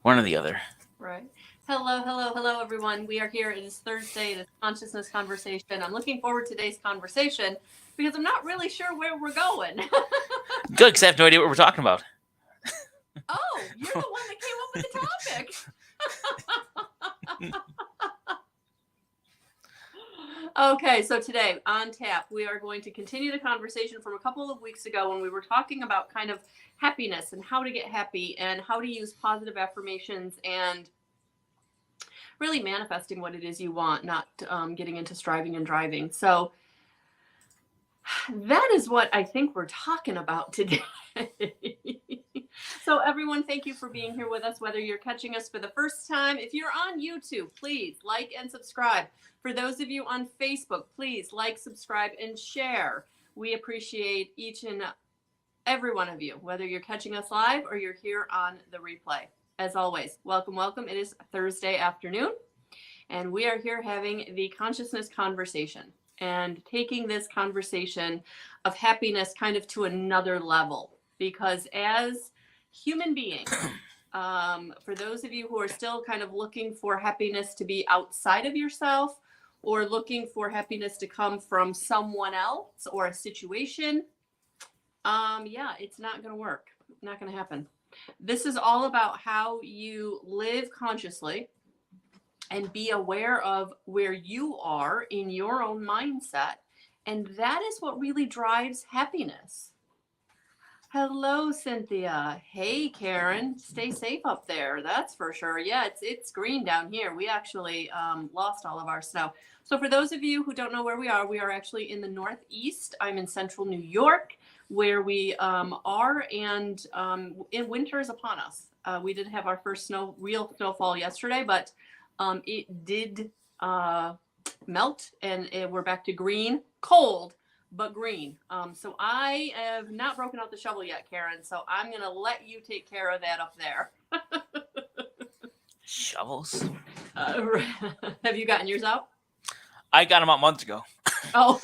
One or the other. Right. Hello, hello, hello, everyone. We are here. It is Thursday. It is Consciousness Conversation. I'm looking forward to today's conversation because I'm not really sure where we're going. Good, because I have no idea what we're talking about. Oh, you're the one that came up with the topic. Okay, so today on tap, we are going to continue the conversation from a couple of weeks ago when we were talking about kind of happiness and how to get happy and how to use positive affirmations and really manifesting what it is you want, not getting into striving and driving. So that is what I think we're talking about today. So, everyone, thank you for being here with us, whether you're catching us for the first time. If you're on YouTube, please like and subscribe. For those of you on Facebook, please like, subscribe, and share. We appreciate each and every one of you, whether you're catching us live or you're here on the replay. As always, welcome, welcome. It is Thursday afternoon, and we are here having the consciousness conversation and taking this conversation of happiness kind of to another level. Because as human beings, for those of you who are still kind of looking for happiness to be outside of yourself or looking for happiness to come from someone else or a situation, yeah, it's not going to work. Not going to happen. This is all about how you live consciously and be aware of where you are in your own mindset. And that is what really drives happiness. Hello, Cynthia. Hey, Karen. Stay safe up there. That's for sure. Yeah, it's green down here. We actually lost all of our snow. So for those of you who don't know where we are actually in the Northeast. I'm in central New York, where we are, and in winter is upon us. We did have our first real snowfall yesterday, but it did melt, and we're back to green, cold, but green. So I have not broken out the shovel yet, Karen. So I'm going to let you take care of that up there. Shovels? Have you gotten yours out? I got them out months ago. Oh.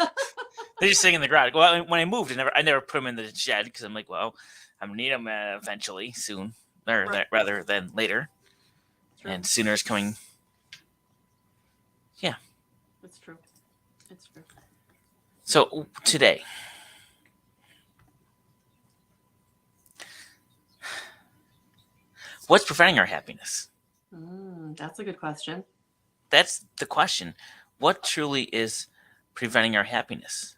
They're just sitting in the garage. Well, when I moved, I never put them in the shed because I'm like, well, I'm going to need them eventually, soon, or Right. rather than later. True. And sooner is coming. Yeah. It's true. It's true. So today, what's preventing our happiness? That's a good question. That's the question. What truly is preventing our happiness?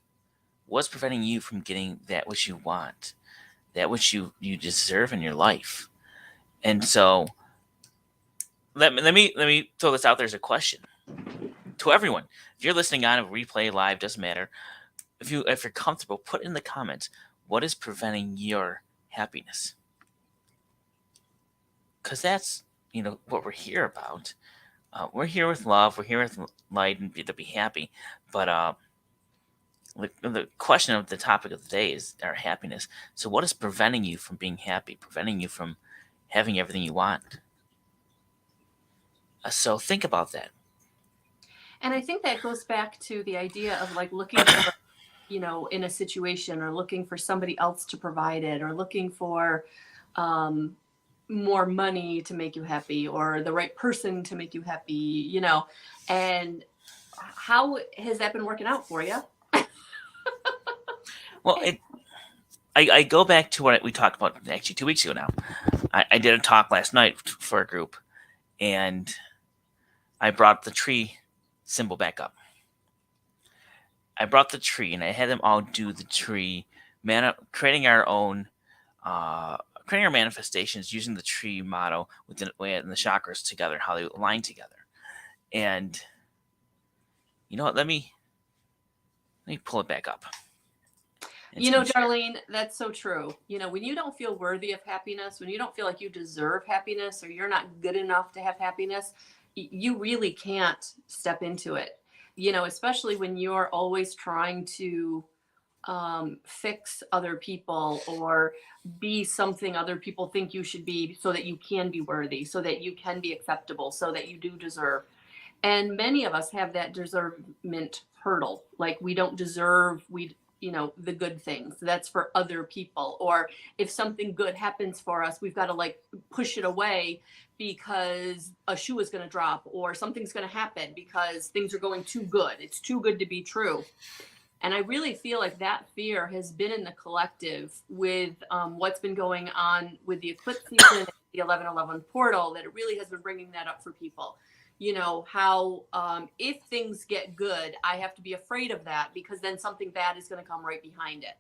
What's preventing you from getting that which you want, that which you deserve in your life? And so, let me throw this out there as a question to everyone. If you're listening on a replay, live, doesn't matter. If you're comfortable, put in the comments what is preventing your happiness, because that's what we're here about. We're here with love. We're here with light and to be happy. But the question of the topic of the day is our happiness. So what is preventing you from being happy? Preventing you from having everything you want? So think about that. And I think that goes back to the idea of like looking for, in a situation or looking for somebody else to provide it or looking for more money to make you happy or the right person to make you happy, and how has that been working out for you? Well, I go back to what we talked about actually 2 weeks ago now. I did a talk last night for a group, and I brought the tree symbol back up. I brought the tree, and I had them all do the tree, creating our own, creating our manifestations using the tree motto within and the chakras together, how they align together. And you know what? Let me pull it back up. Darlene, that's so true. When you don't feel worthy of happiness, when you don't feel like you deserve happiness or you're not good enough to have happiness, you really can't step into it. Especially when you're always trying to fix other people or be something other people think you should be so that you can be worthy, so that you can be acceptable, so that you do deserve. And many of us have that deservement hurdle. Like we don't deserve, the good things. That's for other people. Or if something good happens for us, we've got to like push it away because a shoe is going to drop or something's going to happen because things are going too good. It's too good to be true. And I really feel like that fear has been in the collective with what's been going on with the eclipse season, the 11/11 portal, that it really has been bringing that up for people. How if things get good, I have to be afraid of that because then something bad is going to come right behind it.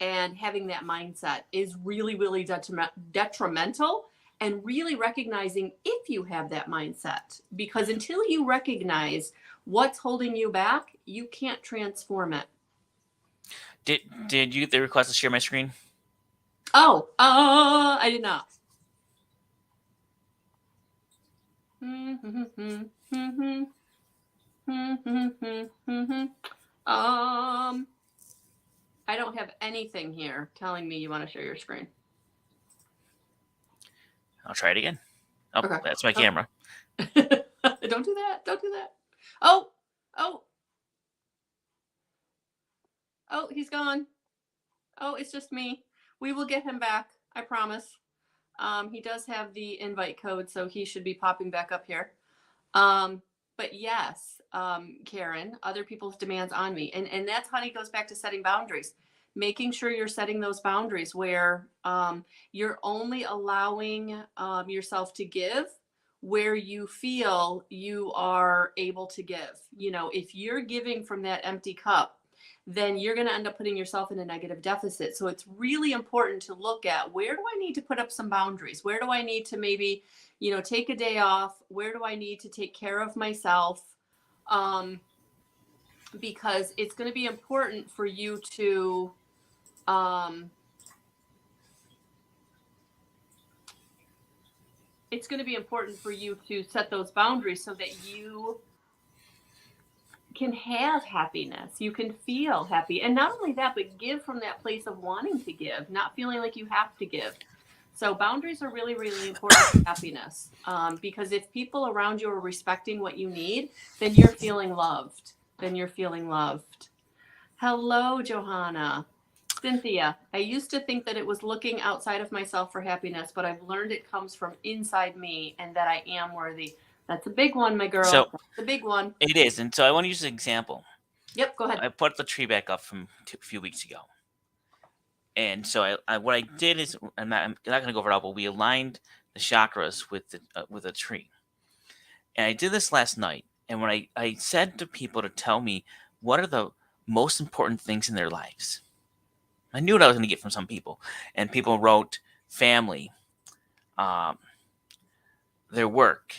And having that mindset is really, really detrimental, and really recognizing if you have that mindset, because until you recognize what's holding you back, you can't transform it. Did you get the request to share my screen? Oh, I did not. I don't have anything here telling me you want to share your screen. I'll try it again. Oh, Okay. that's my camera. Don't do that. Don't do that. Oh, he's gone. Oh, it's just me. We will get him back. I promise. He does have the invite code, so he should be popping back up here. But yes, Karen, other people's demands on me. And that's, honey, goes back to setting boundaries. Making sure you're setting those boundaries where you're only allowing yourself to give where you feel you are able to give. If you're giving from that empty cup, then you're going to end up putting yourself in a negative deficit. So it's really important to look at, where do I need to put up some boundaries? Where do I need to maybe, take a day off? Where do I need to take care of myself? Because it's going to be important for you to, set those boundaries so that you can have happiness. You can feel happy. And not only that, but give from that place of wanting to give, not feeling like you have to give. So boundaries are really, really important for happiness. Because if people around you are respecting what you need, then you're feeling loved. Hello, Johanna. Cynthia, I used to think that it was looking outside of myself for happiness, but I've learned it comes from inside me and that I am worthy. That's a big one, my girl. So, that's a big one. It is. And so I want to use an example. Yep, go ahead. I put the tree back up from a few weeks ago. And so what I did is, I'm not going to go over it all, but we aligned the chakras with a tree. And I did this last night. And when I said to people to tell me what are the most important things in their lives, I knew what I was going to get from some people. And people wrote family, their work,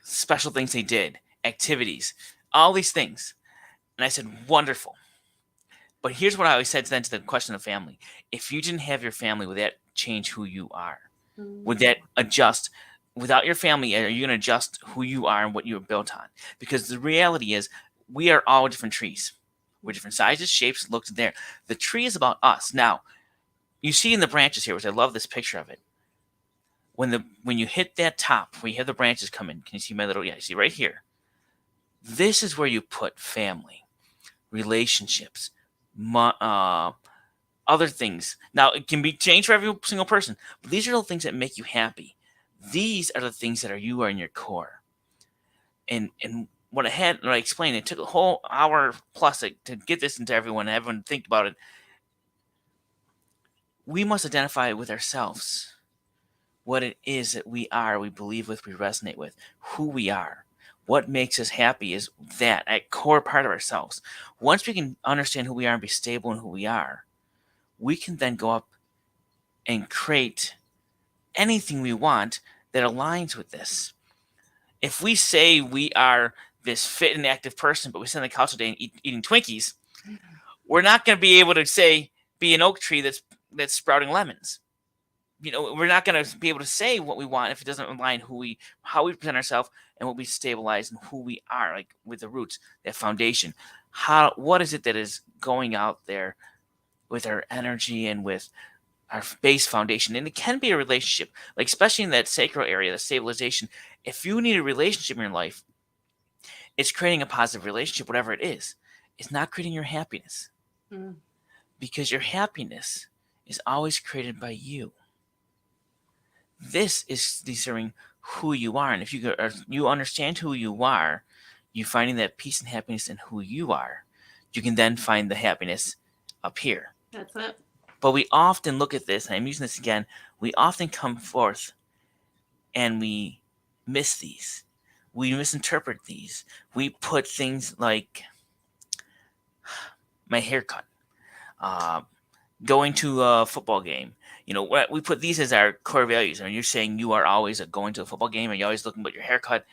special things they did, activities, all these things. And I said, wonderful. But here's what I always said then to the question of family. If you didn't have your family, would that change who you are? Would that adjust? Without your family, are you going to adjust who you are and what you were built on? Because the reality is, we are all different trees. We're different sizes, shapes, looks there. The tree is about us. Now, you see in the branches here, which I love this picture of it. When you hit that top, where you have the branches come in, can you see my little, you see right here? This is where you put family, relationships, other things. Now, it can be changed for every single person, but these are the things that make you happy. These are the things that you are in your core. And what I explained, it took a whole hour plus to get this into everyone and everyone think about it. We must identify with ourselves what it is that we are, we believe with, we resonate with, who we are. What makes us happy is that, a core part of ourselves. Once we can understand who we are and be stable in who we are, we can then go up and create anything we want that aligns with this. If we say we are this fit and active person, but we sit on the couch all day and eating Twinkies, we're not going to be able to be an oak tree that's sprouting lemons. We're not going to be able to say what we want if it doesn't align how we present ourselves and what we stabilize and who we are, like with the roots, that foundation. What is it that is going out there with our energy and with our base foundation? And it can be a relationship, like especially in that sacral area, the stabilization. If you need a relationship in your life, it's creating a positive relationship, whatever it is. is not creating your happiness, Mm. because your happiness is always created by you. This is discerning who you are, and if you understand who you are, you finding that peace and happiness in who you are, you can then find the happiness up here. That's it. But we often look at this, and I'm using this again. We often come forth and we miss these. We misinterpret these. We put things like my haircut, uh, going to a football game. We put these as our core values. And you're saying you are always going to a football game and you're always looking at your haircut.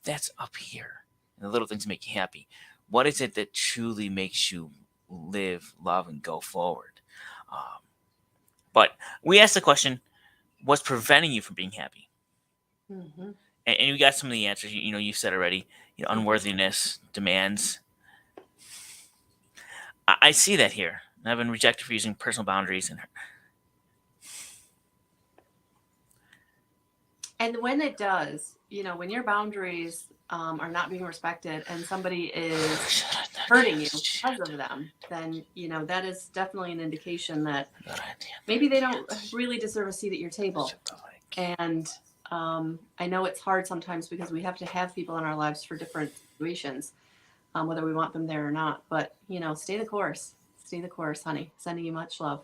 That's up here. And the little things make you happy. What is it that truly makes you live, love, and go forward? Um, but we asked the question, what's preventing you from being happy? Mm-hmm. And you got some of the answers. You said already. Unworthiness, demands. I see that here. I've been rejected for using personal boundaries, And when it does, when your boundaries are not being respected and somebody is hurting you because of them, then that is definitely an indication that maybe they don't really deserve a seat at your table. And I know it's hard sometimes because we have to have people in our lives for different situations, whether we want them there or not. But stay the course. Stay the course, honey. Sending you much love.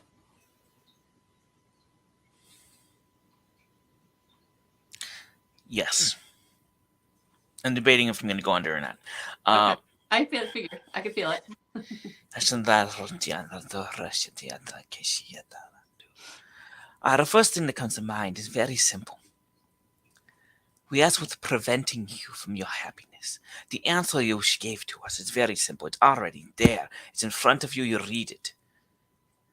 Yes. I'm debating if I'm going to go under or not. Okay. I figure. I can feel it. The first thing that comes to mind is very simple. We asked what's preventing you from your happiness. The answer you gave to us is very simple. It's already there. It's in front of you. You read it.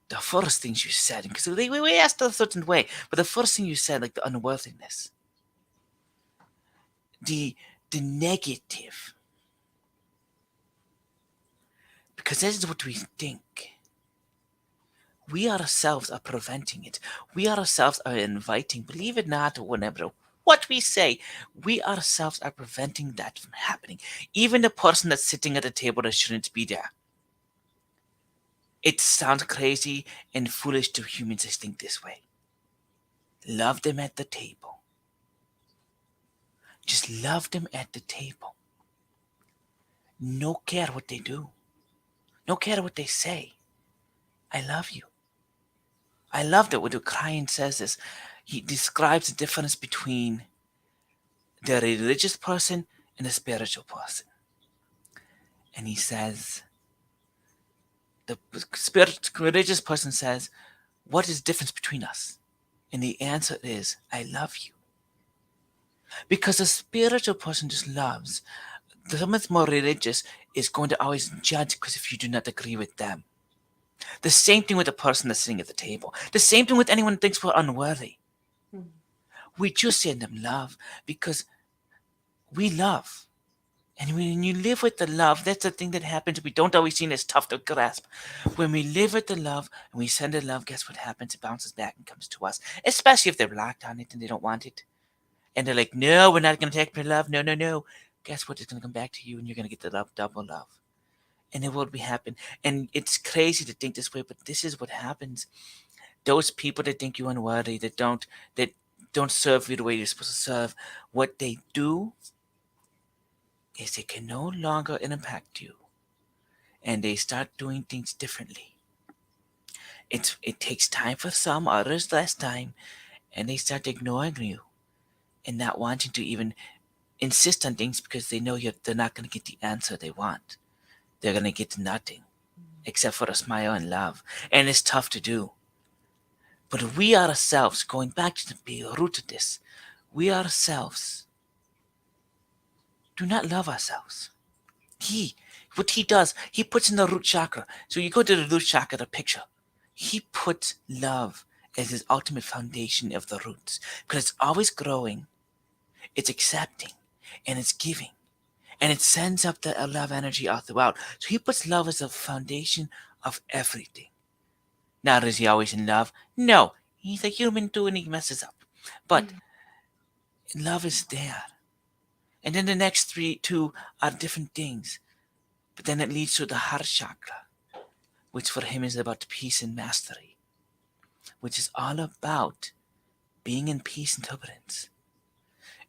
The first things you said, because we asked a certain way, but the first thing you said, like the unworthiness, the negative, because that is what we think. We ourselves are preventing it. We ourselves are inviting, believe it or not, whenever what we say, we ourselves are preventing that from happening. Even the person that's sitting at the table that shouldn't be there. It sounds crazy and foolish to humans to think this way. Love them at the table. Just love them at the table. No care what they do. No care what they say. I love you. I love that when the client says this, he describes the difference between the religious person and the spiritual person. And he says, the religious person says, what is the difference between us? And the answer is, I love you. Because the spiritual person just loves. Someone that's more religious is going to always judge because if you do not agree with them. The same thing with the person that's sitting at the table. The same thing with anyone who thinks we're unworthy. Mm-hmm. We just send them love because we love. And when you live with the love, that's the thing that happens. We don't always see it as tough to grasp. When we live with the love and we send the love, guess what happens? It bounces back and comes to us. Especially if they're blocked on it and they don't want it. And they're like, no, we're not going to take my love. No, no, no. Guess what? It's going to come back to you and you're going to get the love, double love. And it will be happen. And it's crazy to think this way, but this is what happens. Those people that think you're unworthy, that don't serve you the way you're supposed to serve, what they do is they can no longer impact you. And they start doing things differently. It takes time for some, others less time, and they start ignoring you and not wanting to even insist on things because they know they're not going to get the answer they want. They're going to get nothing except for a smile and love. And it's tough to do. But we ourselves, going back to the root of this, we ourselves do not love ourselves. What he does, he puts in the root chakra. So you go to the root chakra, the picture. He puts love as his ultimate foundation of the roots. Because it's always growing, it's accepting, and it's giving. And it sends up the love energy all throughout. So he puts love as the foundation of everything. Now, is he always in love? No. He's a human too and he messes up. But love is there. And then the next two are different things. But then it leads to the heart chakra, which for him is about peace and mastery, which is all about being in peace and tolerance.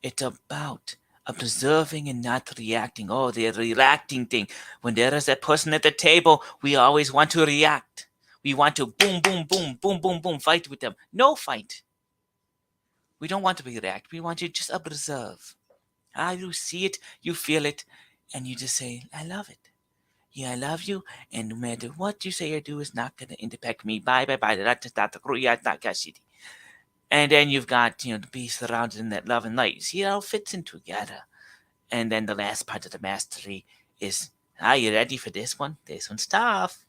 It's about observing and not reacting. Oh, the reacting thing. When there is that person at the table, we always want to react. We want to boom, boom, boom, boom, boom, boom, fight with them. No fight. We don't want to react. We want to just observe. You see it, you feel it, and you just say, I love it. Yeah, I love you, and no matter what you say or do is not going to impact me. Bye, bye, bye. And then you've got, to be surrounded in that love and light. See, it all fits in together. And then the last part of the mastery is, are you ready for this one? This one's tough.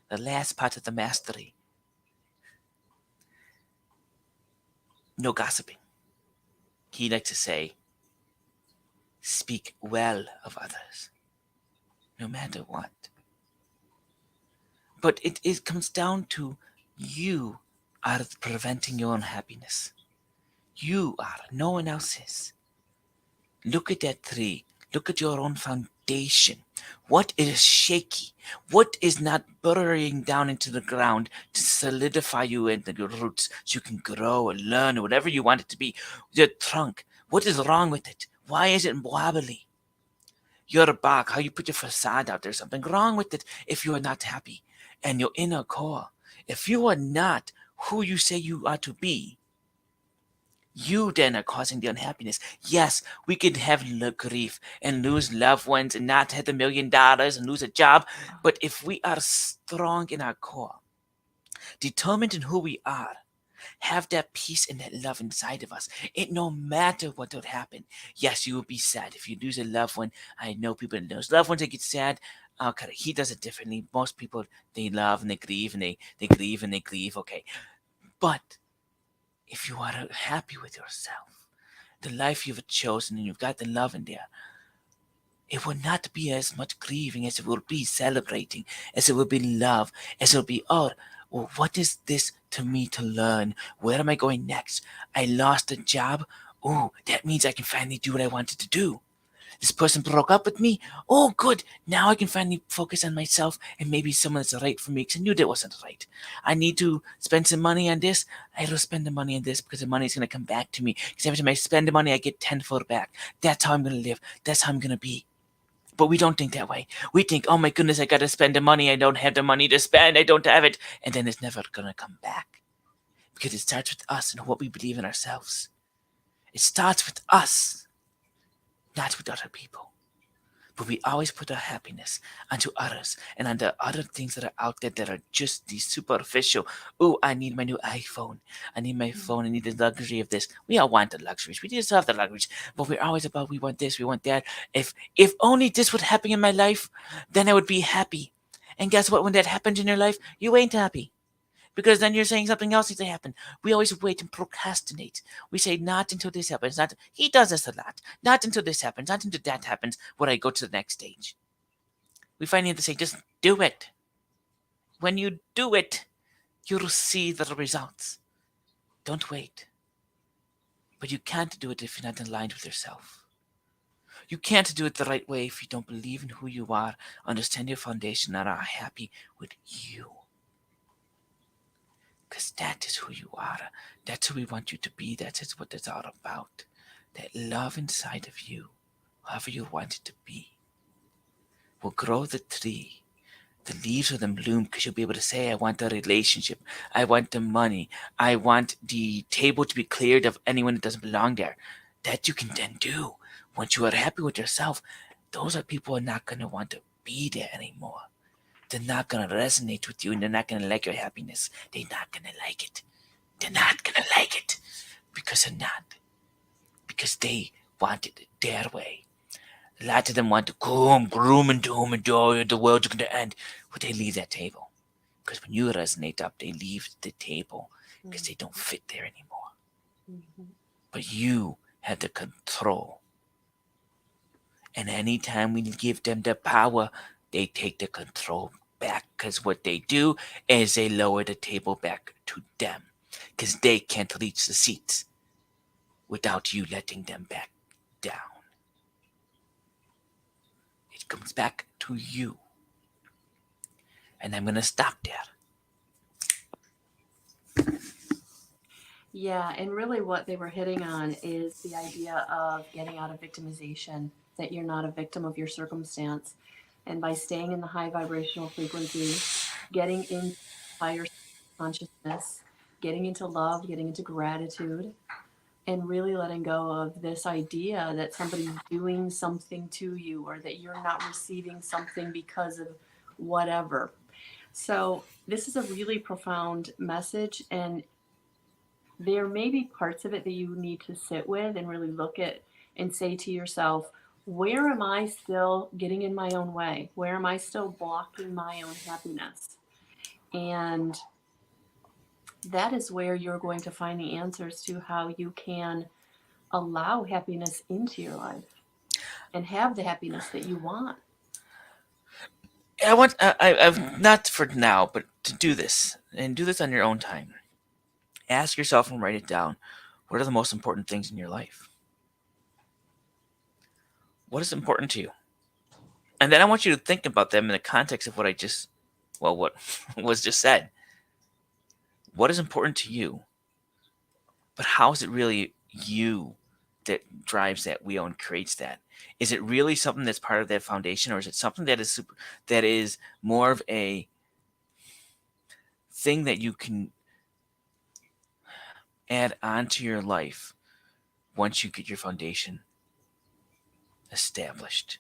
The last part of the mastery. No gossiping. He likes to say, speak well of others, no matter what. But it comes down to you are preventing your own happiness. You are, no one else is. Look at that tree. Look at your own foundation. What is shaky? What is not burrowing down into the ground to solidify you into your roots so you can grow and learn or whatever you want it to be? Your trunk. What is wrong with it? Why is it wobbly? Your bark, how you put your facade out, there's something wrong with it if you are not happy. And your inner core, if you are not who you say you are to be, you then are causing the unhappiness. Yes, we could have grief and lose loved ones and not have $1,000,000 and lose a job. But if we are strong in our core, determined in who we are, have that peace and that love inside of us, it no matter what would happen. Yes, you will be sad if you lose a loved one. I know people that lose loved ones, they get sad. Okay, he does it differently. Most people, they love and they grieve and they grieve and they grieve. Okay, but if you are happy with yourself, the life you've chosen, and you've got the love in there, it will not be as much grieving as it will be celebrating, as it will be love, as it will be, oh, well, what is this to me to learn? Where am I going next? I lost a job. Oh, that means I can finally do what I wanted to do. This person broke up with me. Oh, good. Now I can finally focus on myself and maybe someone that's right for me because I knew that wasn't right. I need to spend some money on this. I will spend the money on this because the money is going to come back to me. Because every time I spend the money, I get tenfold back. That's how I'm going to live. That's how I'm going to be. But we don't think that way. We think, oh my goodness, I got to spend the money. I don't have the money to spend. I don't have it. And then it's never going to come back. Because it starts with us and what we believe in ourselves. It starts with us, not with other people. But we always put our happiness onto others and on the other things that are out there that are just the superficial. Oh, I need my new iPhone. I need my phone. I need the luxury of this. We all want the luxuries. We deserve the luxuries. But we're always about, we want this, we want that. If only this would happen in my life, then I would be happy. And guess what? When that happens in your life, you ain't happy. Because then you're saying something else needs to happen. We always wait and procrastinate. We say, not until this happens. Not he does this a lot. Not until this happens. Not until that happens would I go to the next stage. We finally have to say, just do it. When you do it, you'll see the results. Don't wait. But you can't do it if you're not aligned with yourself. You can't do it the right way if you don't believe in who you are, understand your foundation, and are happy with you. Because that is who you are. That's who we want you to be. That is what it's all about. That love inside of you, however you want it to be, will grow the tree. The leaves will then bloom because you'll be able to say, I want a relationship. I want the money. I want the table to be cleared of anyone that doesn't belong there. That you can then do. Once you are happy with yourself, those are people who are not going to want to be there anymore. They're not going to resonate with you and they're not going to like your happiness. They're not going to like it. They're not going to like it because they're not. Because they want it their way. A lot of them want to come, gloom and doom and joy, the world's going to end. But they leave that table. Because when you resonate up, they leave the table because they don't fit there anymore. Mm-hmm. But you have the control. And anytime we give them the power, they take the control back. Because what they do is they lower the table back to them. Because they can't reach the seats without you letting them back down. It comes back to you. And I'm going to stop there. Yeah, and really what they were hitting on is the idea of getting out of victimization, that you're not a victim of your circumstance. And by staying in the high vibrational frequency, getting into higher consciousness, getting into love, getting into gratitude, and really letting go of this idea that somebody's doing something to you or that you're not receiving something because of whatever. So, this is a really profound message, and there may be parts of it that you need to sit with and really look at and say to yourself, where am I still getting in my own way? Where am I still blocking my own happiness? And that is where you're going to find the answers to how you can allow happiness into your life and have the happiness that you want. I've not for now, but to do this and do this on your own time. Ask yourself and write it down. What are the most important things in your life? What is important to you? And then I want you to think about them in the context of what was just said. What is important to you? But how is it really you that drives that wheel and creates that? Is it really something that's part of that foundation, or is it something that is more of a thing that you can add onto your life once you get your foundation established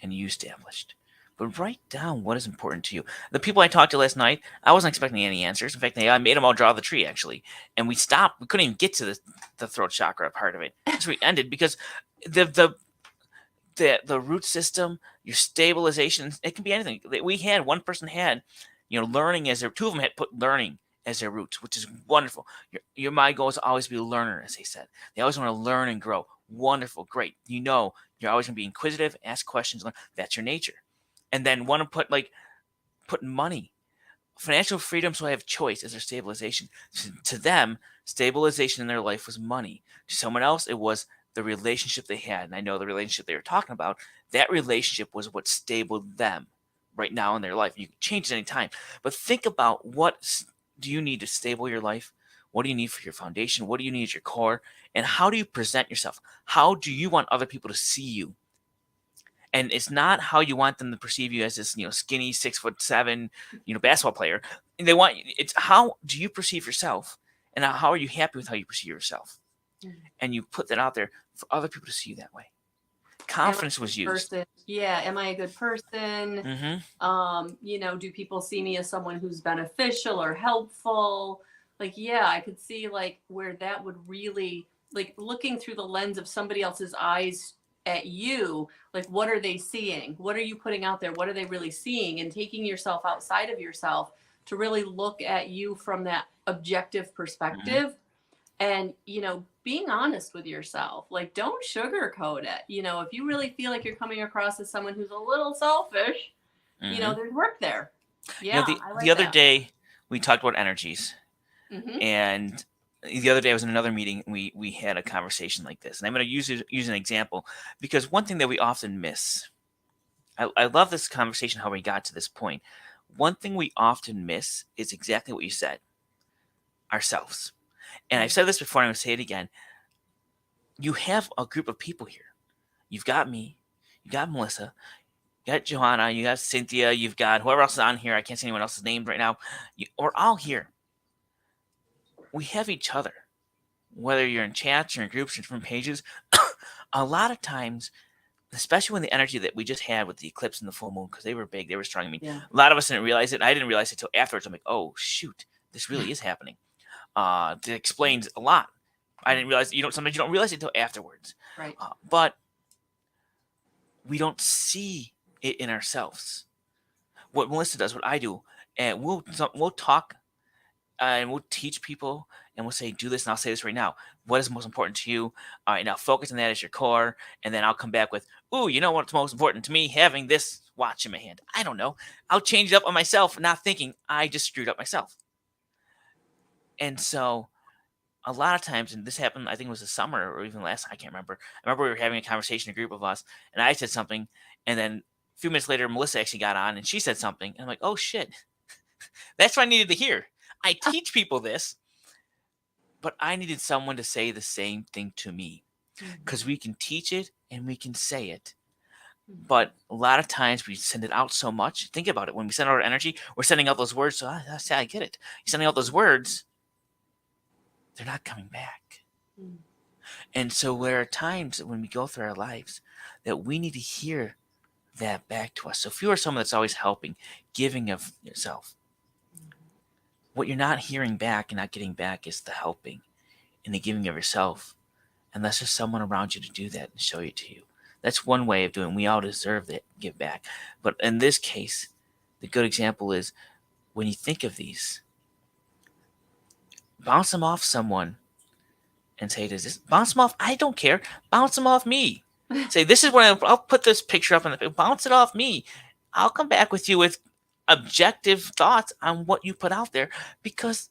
and you established? But write down what is important to you. The people I talked to last night, I wasn't expecting any answers. In fact, I made them all draw the tree, actually. And we stopped. We couldn't even get to the throat chakra part of it. So we ended because the the root system, your stabilization, it can be anything. We had one person had, learning as their two of them had put learning as their roots, which is wonderful. Your mind goal is to always be a learner, as they said. They always want to learn and grow. Wonderful, great. You're always going to be inquisitive, ask questions, learn. That's your nature. And then want to put money. Financial freedom, so I have choice as their stabilization. To them, stabilization in their life was money. To someone else, it was the relationship they had. And I know the relationship they were talking about, that relationship was what stabled them right now in their life. You can change it any time. But think about, what do you need to stable your life? What do you need for your foundation? What do you need as your core? And how do you present yourself? How do you want other people to see you? And it's not how you want them to perceive you as this, skinny 6'7", basketball player. And it's how do you perceive yourself, and how are you happy with how you perceive yourself? Mm. And you put that out there for other people to see you that way. Confidence was used. Person, yeah, am I a good person? Do people see me as someone who's beneficial or helpful? Like, yeah, I could see like where that would really, like, looking through the lens of somebody else's eyes at you, like, what are they seeing? What are you putting out there? What are they really seeing? And taking yourself outside of yourself to really look at you from that objective perspective. And, being honest with yourself, like, don't sugarcoat it. If you really feel like you're coming across as someone who's a little selfish, there's work there. Yeah, the I like the other that. day we talked about energies, Mm-hmm. and the other day I was in another meeting. And we had a conversation like this, and I'm going to use an example, because one thing that we often miss. I love this conversation, how we got to this point. One thing we often miss is exactly what you said, ourselves. And I've said this before, and I'm going to say it again. You have a group of people here. You've got me, you got Melissa, you got Johanna, you got Cynthia, you've got whoever else is on here. I can't see anyone else's name right now. We're all here. We have each other. Whether you're in chats or in groups or different pages, a lot of times, especially when the energy that we just had with the eclipse and the full moon, because they were big, they were strong. I mean, Yeah. a lot of us didn't realize it. And I didn't realize it until afterwards. I'm like, oh shoot, this really is happening. That explains a lot. I didn't realize. Sometimes you don't realize it until afterwards. Right. But we don't see it in ourselves. What Melissa does, what I do, and we'll talk, and we'll teach people, and we'll say, do this, and I'll say this right now. What is most important to you? All right, now focus on that as your core, and then I'll come back with, ooh, you know what's most important to me? Having this watch in my hand. I don't know. I'll change it up on myself, not thinking I just screwed up myself. And so a lot of times, and this happened, I think it was the summer or even last, I can't remember. I remember we were having a conversation, a group of us, and I said something, and then A few minutes later, Melissa actually got on and she said something. And I'm like, oh shit, that's what I needed to hear. I teach people this, but I needed someone to say the same thing to me, because we can teach it and we can say it. But a lot of times we send it out so much. Think about it. When we send out our energy, we're sending out those words. So I get it. You're sending out those words, they're not coming back. And so there are times when we go through our lives that we need to hear that back to us. So if you are someone that's always helping, giving of yourself, what you're not hearing back and not getting back is the helping and the giving of yourself, unless there's someone around you to do that and show it to you. That's one way of doing it. We all deserve that give back. But in this case, the good example is when you think of these, bounce them off someone and say, does this bounce them off? I don't care. Bounce them off me. Say, this is when I'll put this picture up and bounce it off me. I'll come back with you with objective thoughts on what you put out there, because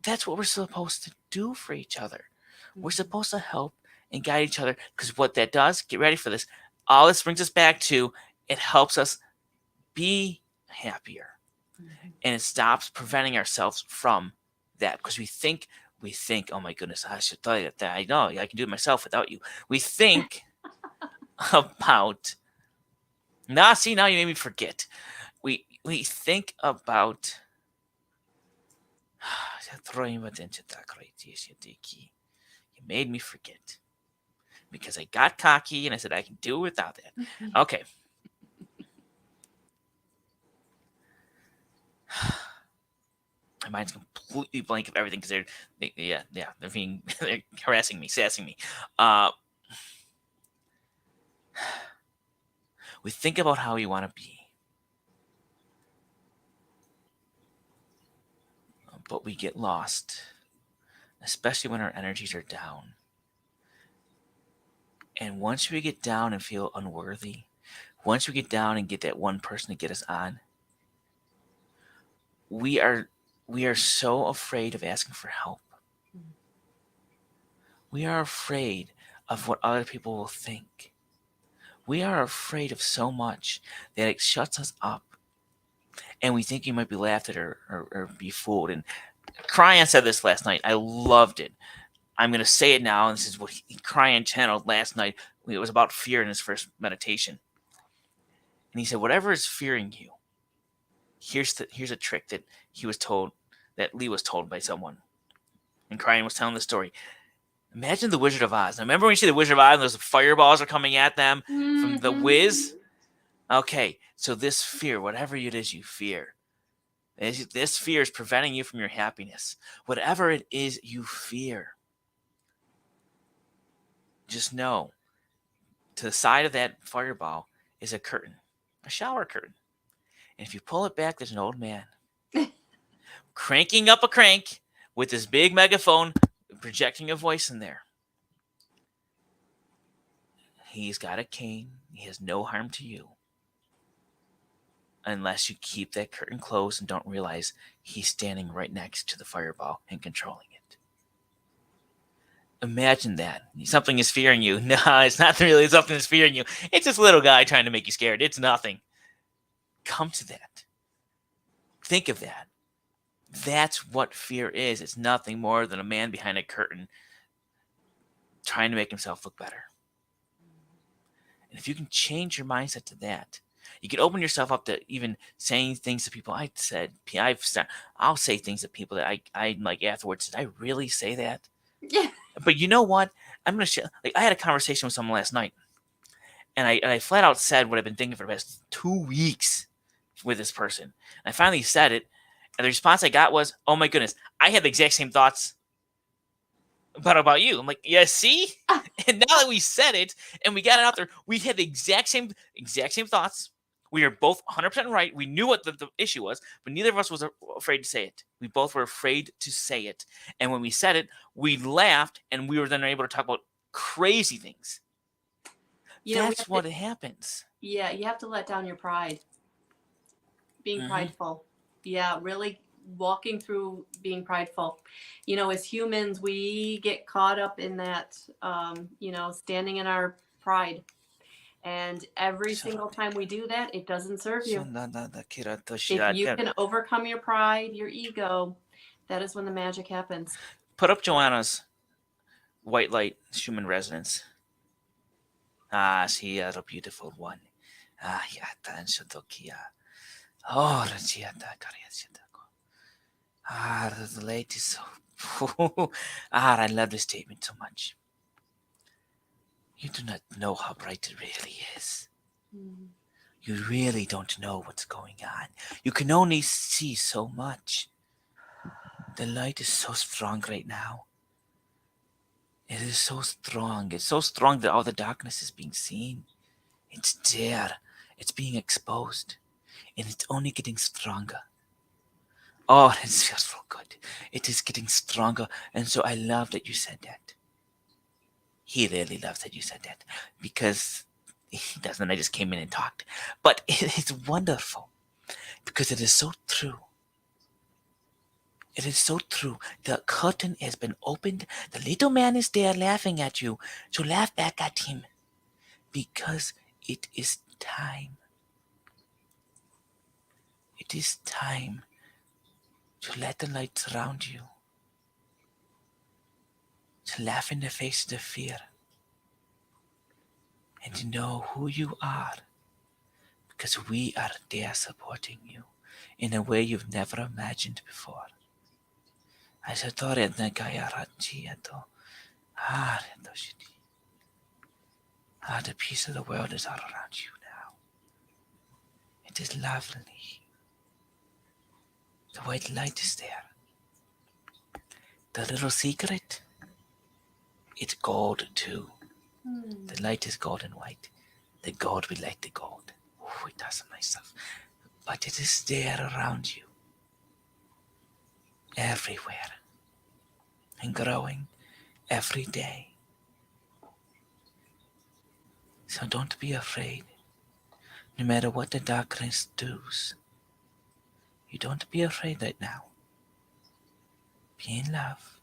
that's what we're supposed to do for each other. We're supposed to help and guide each other, because what that does, get ready for this, all this brings us back to, it helps us be happier. And it stops preventing ourselves from that, because we think, oh my goodness, I should tell you that I know I can do it myself without you. We think about, now you made me forget. We think about, you made me forget, because I got cocky and I said I can do it without that. Okay. My mind's completely blank of everything, because they're harassing me, sassing me. We think about how we want to be, but we get lost, especially when our energies are down. And once we get down and feel unworthy, once we get down and get that one person to get us on, we are so afraid of asking for help. We are afraid of what other people will think. We are afraid of so much that it shuts us up, and we think you might be laughed at or be fooled. And Cryan said this last night. I loved it. I'm going to say it now, and this is what Cryan channeled last night. It was about fear in his first meditation. And he said, whatever is fearing you, here's a trick that he was told, that Lee was told by someone. And Cryan was telling the story. Imagine the Wizard of Oz. Now, remember when you see the Wizard of Oz and those fireballs are coming at them from the whiz? Okay, so this fear, whatever it is you fear, this fear is preventing you from your happiness. Whatever it is you fear, just know, to the side of that fireball is a curtain, a shower curtain. And if you pull it back, there's an old man cranking up a crank with this big megaphone, projecting a voice in there. He's got a cane. He has no harm to you, unless you keep that curtain closed and don't realize he's standing right next to the fireball and controlling it. Imagine that. Something is fearing you. No, it's not really something that's fearing you. It's this little guy trying to make you scared. It's nothing. Come to that. Think of that. That's what fear is. It's nothing more than a man behind a curtain trying to make himself look better. And if you can change your mindset to that, you can open yourself up to even saying things to people. I'll say things to people that I like afterwards. Did I really say that? Yeah. But you know what? I'm gonna share. Like, I had a conversation with someone last night, and I flat out said what I've been thinking for the past 2 weeks with this person. And I finally said it, and the response I got was, "Oh my goodness, I had the exact same thoughts about you." I'm like, yeah, see? And now that we said it and we got it out there, we had the exact same thoughts. We are both 100% right. We knew what the issue was, but neither of us was afraid to say it. We both were afraid to say it. And when we said it, we laughed, and we were then able to talk about crazy things. That's what happens. Yeah, you have to let down your pride. Being prideful. Yeah, really walking through being prideful. As humans, we get caught up in that, standing in our pride. And every single time we do that, it doesn't serve you. If you can overcome your pride, your ego, that is when the magic happens. Put up Joanna's white light human resonance. Ah, she is a beautiful one. Ah, yeah, oh, the light is so. I love this statement so much. You do not know how bright it really is. You really don't know what's going on. You can only see so much. The light is so strong right now. It is so strong. It's so strong that all the darkness is being seen. It's there. It's being exposed. And it's only getting stronger. Oh, it feels so good. It is getting stronger. And so I love that you said that. He really loves that you said that. Because he doesn't. I just came in and talked. But it is wonderful. Because it is so true. It is so true. The curtain has been opened. The little man is there laughing at you. So laugh back at him. Because it is time. It is time to let the light surround you. To laugh in the face of the fear. And to know who you are. Because we are there supporting you in a way you've never imagined before. The peace of the world is all around you now. It is lovely. The white light is there. The little secret, it's gold too. The light is gold and white. The gold, we like the gold. Oh, it does some nice stuff. But it is there around you. Everywhere. And growing every day. So don't be afraid. No matter what the darkness does. You don't be afraid right now. Be in love.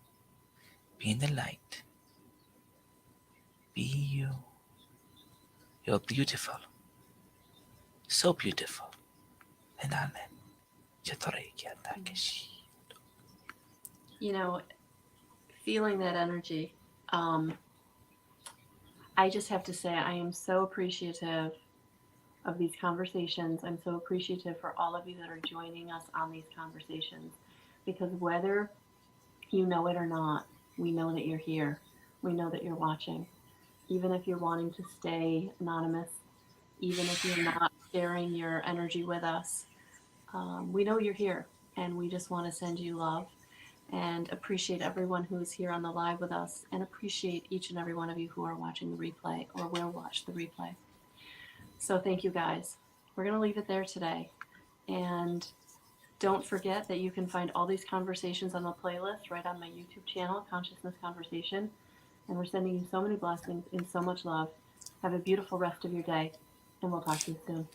Be in the light. Be you. You're beautiful. So beautiful. And amen. You know, feeling that energy, I just have to say I am so appreciative of these conversations. I'm so appreciative for all of you that are joining us on these conversations. Because whether you know it or not, we know that you're here. We know that you're watching. Even if you're wanting to stay anonymous, even if you're not sharing your energy with us, we know you're here. And we just want to send you love and appreciate everyone who's here on the live with us, and appreciate each and every one of you who are watching the replay or will watch the replay. So thank you guys. We're going to leave it there today. And don't forget that you can find all these conversations on the playlist right on my YouTube channel, Consciousness Conversation. And we're sending you so many blessings and so much love. Have a beautiful rest of your day, and we'll talk to you soon.